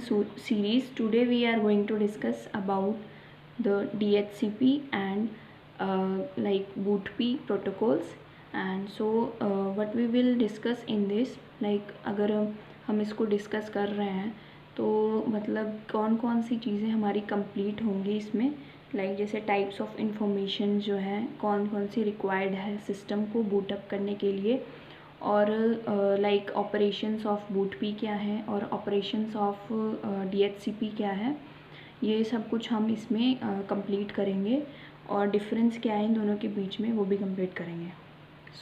series. Today we are going to discuss about the DHCP and like BOOTP protocols. And so what we will discuss in this, like अगर हम इसको discuss कर रहे हैं तो मतलब कौन कौन सी चीज़ें हमारी कंप्लीट होंगी इसमें, लाइक जैसे टाइप्स ऑफ इंफॉर्मेशन जो है कौन कौन सी रिक्वायर्ड है सिस्टम को बूटअप करने के लिए, और लाइक ऑपरेशंस ऑफ बूटपी क्या है और ऑपरेशंस ऑफ DHCP क्या है, ये सब कुछ हम इसमें कंप्लीट करेंगे और डिफरेंस क्या है इन दोनों के बीच में वो भी कंप्लीट करेंगे.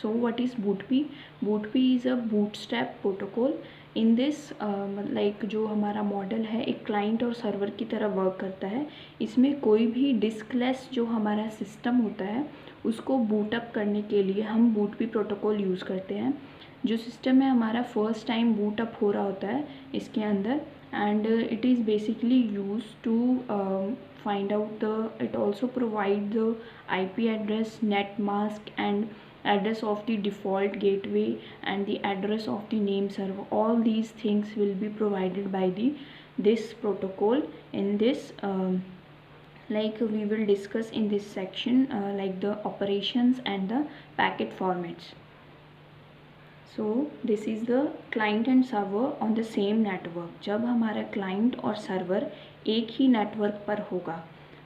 So what is BOOTP? BOOTP is a bootstrap protocol. In this like जो हमारा मॉडल है एक क्लाइंट और सर्वर की तरह वर्क करता है. इसमें कोई भी डिस्कलेस जो हमारा सिस्टम होता है उसको बूटअप करने के लिए हम बूटपी प्रोटोकॉल यूज़ करते हैं. जो सिस्टम है हमारा फर्स्ट टाइम बूटअप हो रहा होता है इसके अंदर, and it is basically use to find out the, it also provide the IP address, net mask and address of the default gateway and the address of the name server. All these things will be provided by this protocol. In this like we will discuss in this section like the operations and the packet formats. So this is the client and server on the same network. जब हमारा client और server एक ही network पर होगा,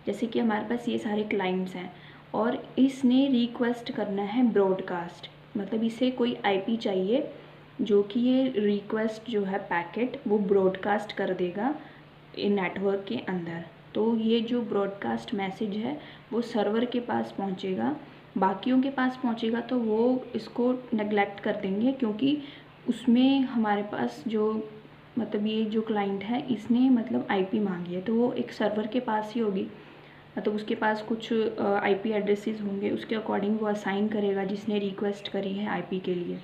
जैसे कि हमारे पास ये सारे clients हैं और इसने रिक्वेस्ट करना है ब्रॉडकास्ट, मतलब इसे कोई IP चाहिए जो कि ये रिक्वेस्ट जो है पैकेट वो ब्रॉडकास्ट कर देगा नेटवर्क के अंदर. तो ये जो ब्रॉडकास्ट मैसेज है वो सर्वर के पास पहुंचेगा, बाकियों के पास पहुंचेगा तो वो इसको नेग्लेक्ट कर देंगे क्योंकि उसमें हमारे पास जो मतलब ये जो क्लाइंट है इसने मतलब IP मांगी है तो वो एक सर्वर के पास ही होगी, मतलब उसके पास कुछ IP एड्रेसेस होंगे, उसके अकॉर्डिंग वो असाइन करेगा जिसने रिक्वेस्ट करी है IP के लिए.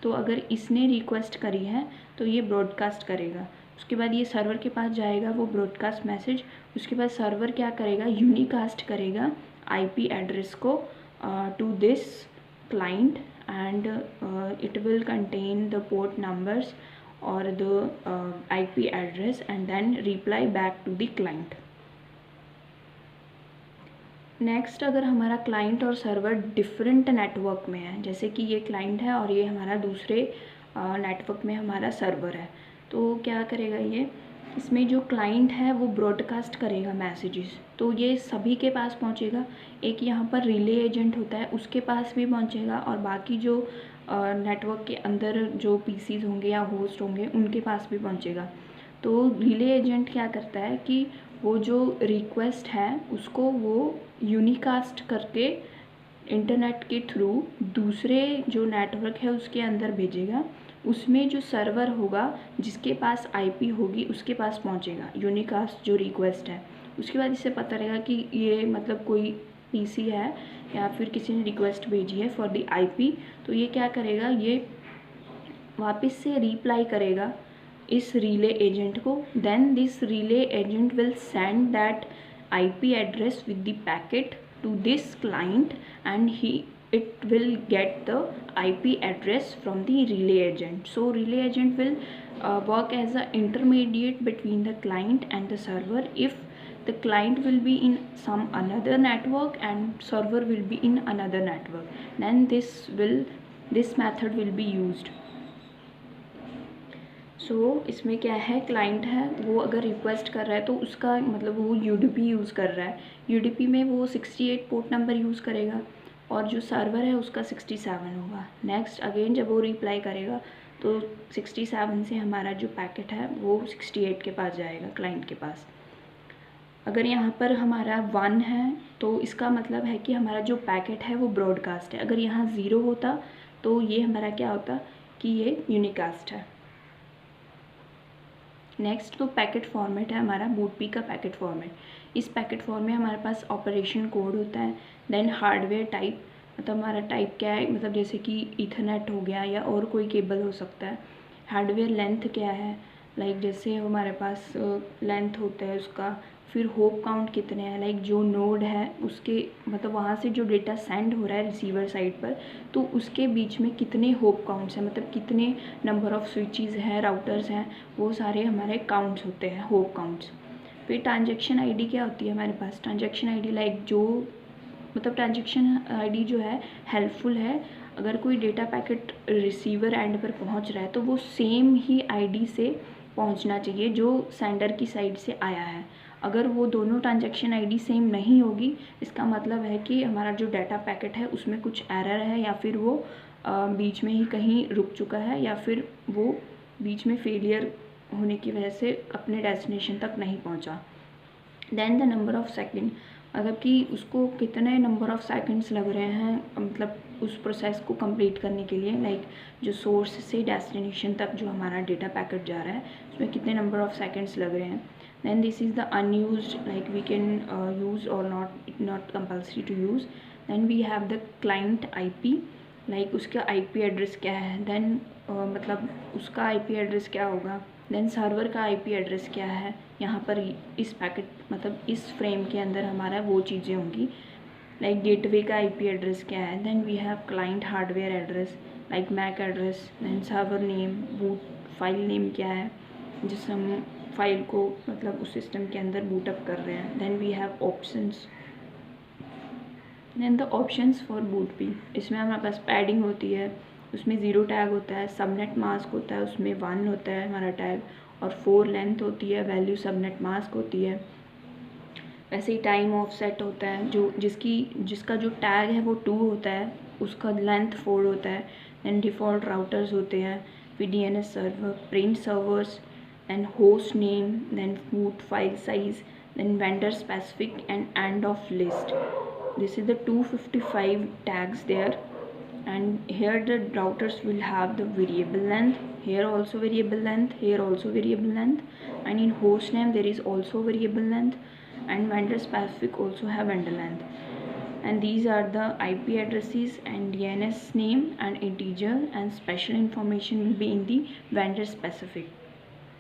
तो अगर इसने रिक्वेस्ट करी है तो ये ब्रॉडकास्ट करेगा, उसके बाद ये सर्वर के पास जाएगा वो ब्रॉडकास्ट मैसेज, उसके बाद सर्वर क्या करेगा, यूनिकास्ट करेगा IP एड्रेस को to this client and it will contain the port numbers और the IP address and then reply back to the client. Next, अगर हमारा क्लाइंट और सर्वर डिफरेंट नेटवर्क में है, जैसे कि ये क्लाइंट है और ये हमारा दूसरे नेटवर्क में हमारा सर्वर है, तो क्या करेगा ये, इसमें जो क्लाइंट है वो ब्रॉडकास्ट करेगा मैसेजेस, तो ये सभी के पास पहुंचेगा. एक यहाँ पर रिले एजेंट होता है उसके पास भी पहुंचेगा और बाकी जो नेटवर्क के अंदर जो PCs होंगे या होस्ट होंगे उनके पास भी पहुंचेगा. तो रिले एजेंट क्या करता है कि वो जो रिक्वेस्ट है उसको वो यूनिकास्ट करके इंटरनेट के थ्रू दूसरे जो नेटवर्क है उसके अंदर भेजेगा. उसमें जो सर्वर होगा जिसके पास IP होगी उसके पास पहुंचेगा यूनिकास्ट जो रिक्वेस्ट है. उसके बाद इससे पता रहेगा कि ये मतलब कोई PC है या फिर किसी ने रिक्वेस्ट भेजी है फॉर द IP, तो ये क्या करेगा, ये वापस से रिप्लाई करेगा इस रिले एजेंट को. Then this relay agent will send that IP address with the packet to this client and it will get the IP address from the relay agent. So relay agent will work as an intermediate between the client and the server. If the client will be in some another network and server will be in another network, then this method will be used. सो इसमें क्या है, client है वो अगर request कर रहा है तो उसका मतलब वो UDP यूज़ कर रहा है, UDP में वो 68 पोर्ट नंबर यूज़ करेगा और जो सर्वर है उसका 67 होगा. नेक्स्ट अगेन जब वो रिप्लाई करेगा तो 67 से हमारा जो पैकेट है वो 68 के पास जाएगा क्लाइंट के पास. अगर यहाँ पर हमारा 1 है तो इसका मतलब है कि हमारा जो पैकेट है वो ब्रॉडकास्ट है. अगर यहाँ 0 होता तो ये हमारा क्या होता कि ये यूनिकास्ट है. नेक्स्ट तो पैकेट फॉर्मेट है हमारा बूटपी का पैकेट फॉर्मेट. इस पैकेट फॉर्म में हमारे पास ऑपरेशन कोड होता है, देन हार्डवेयर टाइप, मतलब हमारा टाइप क्या है, मतलब जैसे कि ईथरनेट हो गया या और कोई केबल हो सकता है. हार्डवेयर लेंथ क्या है, लाइक जैसे हमारे पास लेंथ होता है उसका फिर होप काउंट कितने हैं, लाइक जो नोड है उसके मतलब वहाँ से जो डेटा सेंड हो रहा है रिसीवर साइड पर, तो उसके बीच में कितने होप काउंट्स हैं, मतलब कितने नंबर ऑफ़ स्विचेस हैं, राउटर्स हैं, वो सारे हमारे काउंट्स होते हैं, होप काउंट्स। फिर ट्रांजैक्शन आईडी क्या होती है हमारे पास, ट्रांजैक्शन आईडी लाइक जो मतलब ट्रांजैक्शन आईडी जो है हेल्पफुल है। अगर कोई डेटा पैकेट रिसीवर एंड पर पहुंच रहा है तो वो सेम ही आईडी से पहुंचना चाहिए जो सेंडर की साइड से आया है। अगर वो दोनों ट्रांजैक्शन आईडी सेम नहीं होगी, इसका मतलब है कि हमारा जो डाटा पैकेट है उसमें कुछ एरर है, या फिर वो बीच में ही कहीं रुक चुका है, या फिर वो बीच में फेलियर होने की वजह से अपने डेस्टिनेशन तक नहीं पहुंचा। Then the number of second, मतलब कि उसको कितने नंबर ऑफ़ सेकंड्स लग रहे हैं, मतलब उस प्रोसेस को कंप्लीट करने के लिए, लाइक जो सोर्स से डेस्टिनेशन तक जो हमारा डेटा पैकेट जा रहा है उसमें कितने नंबर ऑफ़ सेकंड्स लग रहे हैं। Then this is the unused, like we can use और not compulsory to use. Then we have the client IP, like उसका आईपी एड्रेस क्या है, देन मतलब उसका आईपी एड्रेस क्या होगा। देन सर्वर का आईपी एड्रेस क्या है, यहाँ पर इस पैकेट मतलब इस फ्रेम के अंदर हमारा वो चीज़ें होंगी। लाइक गेटवे का आईपी एड्रेस क्या है। Then we have client hardware address like MAC address. Then server name, boot file name क्या है जिस हम फाइल को मतलब उस सिस्टम के अंदर बूटअप कर रहे हैं। Then we have options, then the options for boot P, इसमें हमारे पास पैडिंग होती है, उसमें 0 टैग होता है, सबनेट मास्क होता है उसमें 1 होता है हमारा टैग, और 4 लेंथ होती है, वैल्यू सबनेट मास्क होती है। वैसे ही टाइम ऑफसेट होता है, जो जिसका जो टैग है वो 2 होता है, उसका लेंथ 4 होता है। देन डिफ़ॉल्ट राउटर्स होते हैं, फिर DNS server, print servers, and host name, then boot file size, then vendor specific and end of list. This is the 255 tags there, and here the routers will have the variable length, here also variable length, here also variable length, and in host name there is also variable length, and vendor specific also have vendor length. And these are the IP addresses and DNS name and integer, and special information will be in the vendor specific.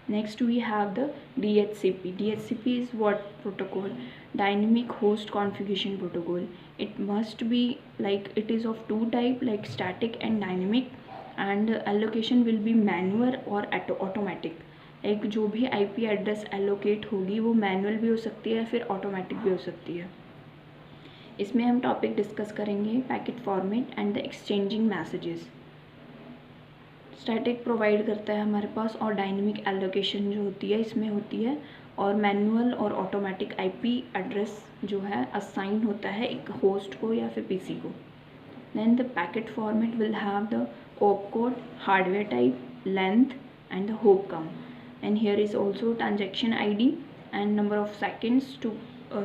Next we have the DHCP. DHCP is what protocol? Dynamic Host Configuration Protocol. It must be like, it is of two type, like static and dynamic, and allocation will be manual or automatic. एक जो भी IP address allocate होगी वो manual भी हो सकती है, फिर ऑटोमेटिक भी हो सकती है। इसमें हम टॉपिक डिस्कस करेंगे packet format and the exchanging messages. Static provide करता है हमारे पास, और डायनेमिक एलोकेशन जो होती है इसमें होती है, और मैनुअल और ऑटोमेटिक आईपी एड्रेस जो है असाइन होता है एक होस्ट को या फिर पीसी को। Then the packet format will have the op code, hardware type, length and the hop count, and here is also transaction ID and number of seconds to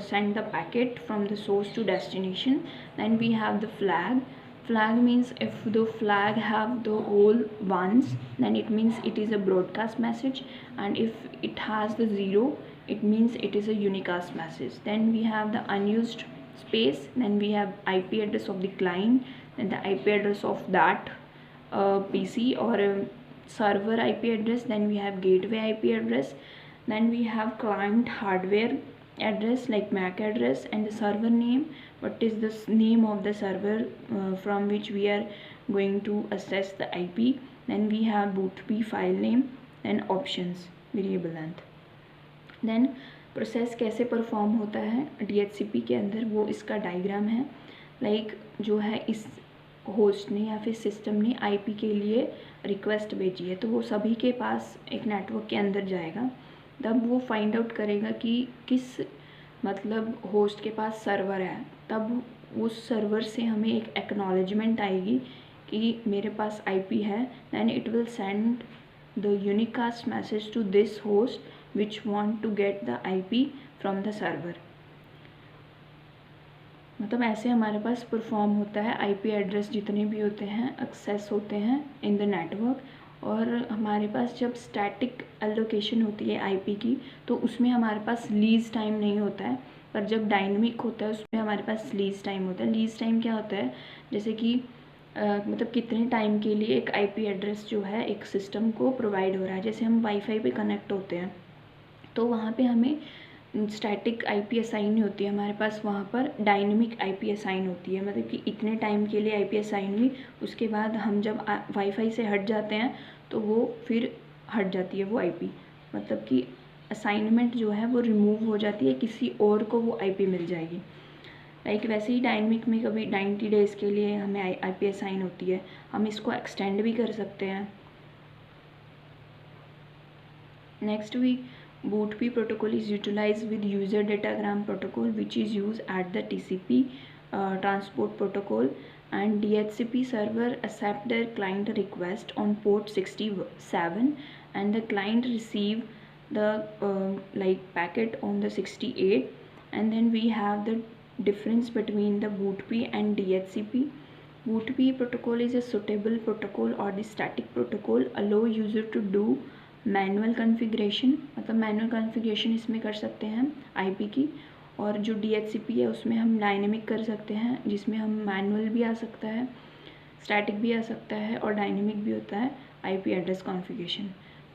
send the packet from the source to destination. Then we have the flag. Flag means if the flag have the whole ones, then it means it is a broadcast message, and if it has the 0, it means it is a unicast message. Then we have the unused space, then we have IP address of the client, then the IP address of that PC or server IP address, then we have gateway IP address, then we have client hardware address like MAC address, and the server name, what is the name of the server from which we are going to access the IP. Then we have bootp file name, then options, variable length. then process कैसे perform होता है DHCP के अंदर, वो इसका diagram है। Like जो है इस होस्ट ने या फिर सिस्टम ने IP के लिए रिक्वेस्ट भेजी है, तो वो सभी के पास एक नेटवर्क के अंदर जाएगा, तब वो फाइंड आउट करेगा कि किस मतलब होस्ट के पास सर्वर है, तब उस सर्वर से हमें एक एक्नॉलेजमेंट आएगी कि मेरे पास IP है। Then it will send the unicast message to this host which want to get the IP from the server. मतलब ऐसे हमारे पास परफॉर्म होता है IP एड्रेस जितने भी होते हैं एक्सेस होते हैं इन द नेटवर्क। और हमारे पास जब स्टैटिक एलोकेशन होती है IP की, तो उसमें हमारे पास लीज टाइम नहीं होता है, पर जब डायनेमिक होता है उसमें हमारे पास लीज टाइम होता है। लीज टाइम क्या होता है, जैसे कि मतलब कितने टाइम के लिए एक IP एड्रेस जो है एक सिस्टम को प्रोवाइड हो रहा है। जैसे हम वाईफाई पे कनेक्ट होते हैं तो वहाँ पे हमें स्टैटिक आईपी असाइन नहीं होती है हमारे पास, वहाँ पर डायनेमिक आईपी असाइन होती है। मतलब कि इतने टाइम के लिए आईपी असाइन हुई, उसके बाद हम जब वाईफाई से हट जाते हैं तो वो फिर हट जाती है वो आईपी। मतलब कि असाइनमेंट जो है वो रिमूव हो जाती है, किसी और को वो आईपी मिल जाएगी। लाइक वैसे ही डायनेमिक में कभी 90 डेज़ के लिए हमें आईपी असाइन होती है, हम इसको एक्सटेंड भी कर सकते हैं। Next week BOOTP protocol is utilized with user datagram protocol, which is used at the TCP transport protocol, and DHCP server accept the client request on port 67, and the client receive the like packet on the 68. And then we have the difference between the BOOTP and DHCP. BOOTP protocol is a suitable protocol or the static protocol, allow user to do manual configuration, मतलब manual configuration इसमें कर सकते हैं IP की। और जो DHCP है उसमें हम डायनेमिक कर सकते हैं, जिसमें हम मैनुअल भी आ सकता है, स्टैटिक भी आ सकता है और डायनेमिक भी होता है आईपी एड्रेस कॉन्फ़िगरेशन।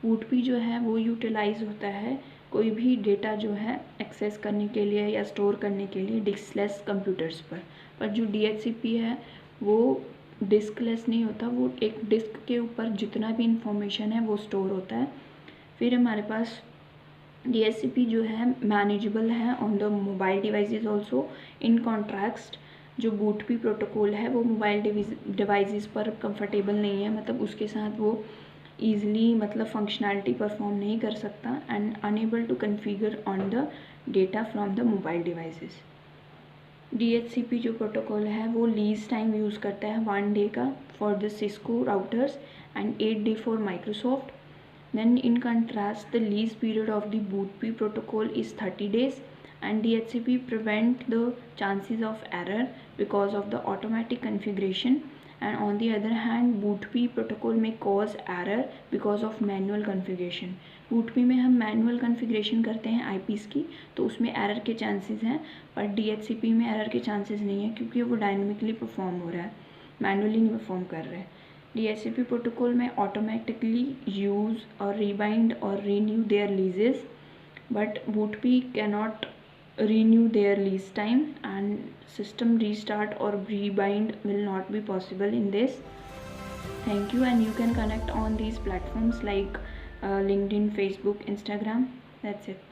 BOOTP जो है वो यूटिलाइज होता है कोई भी डेटा जो है एक्सेस करने के लिए या स्टोर करने के लिए डिस्कलेस कंप्यूटर्स पर जो DHCP है वो डिस्कलेस नहीं होता, वो एक डिस्क के ऊपर जितना भी इंफॉर्मेशन है वो स्टोर होता है। फिर हमारे पास DHCP जो है मैनेजेबल है on the mobile devices also. In contrast जो BOOTP प्रोटोकॉल है वो मोबाइल डिवाइसेस पर कंफर्टेबल नहीं है, मतलब उसके साथ वो ईजिली मतलब फंक्शनैलिटी परफॉर्म नहीं कर सकता, and unable to configure on the data from the mobile devices. DHCP जो प्रोटोकॉल है वो लीज टाइम यूज़ करता है 1 डे का for the Cisco routers and 8 day for Microsoft. Then in contrast, the lease period of the BOOTP protocol is 30 days, and DHCP prevent the chances of error because of the automatic configuration, and on the other hand BOOTP protocol may cause error because of manual configuration. BOOTP में हम manual configuration करते हैं IPs की, तो उसमें error के chances हैं, पर DHCP में एरर के चांसेस नहीं है क्योंकि वो डायनेमिकली परफॉर्म हो रहा है, मैनुअली नहीं परफॉर्म कर रहे हैं। DHCP प्रोटोकॉल में ऑटोमेटिकली यूज़ और रिबाइंड और renew their leases, but BOOTP cannot renew their lease time, and system restart or rebind will not be possible in this. Thank you, and you can connect on these platforms like LinkedIn, Facebook, Instagram. That's it.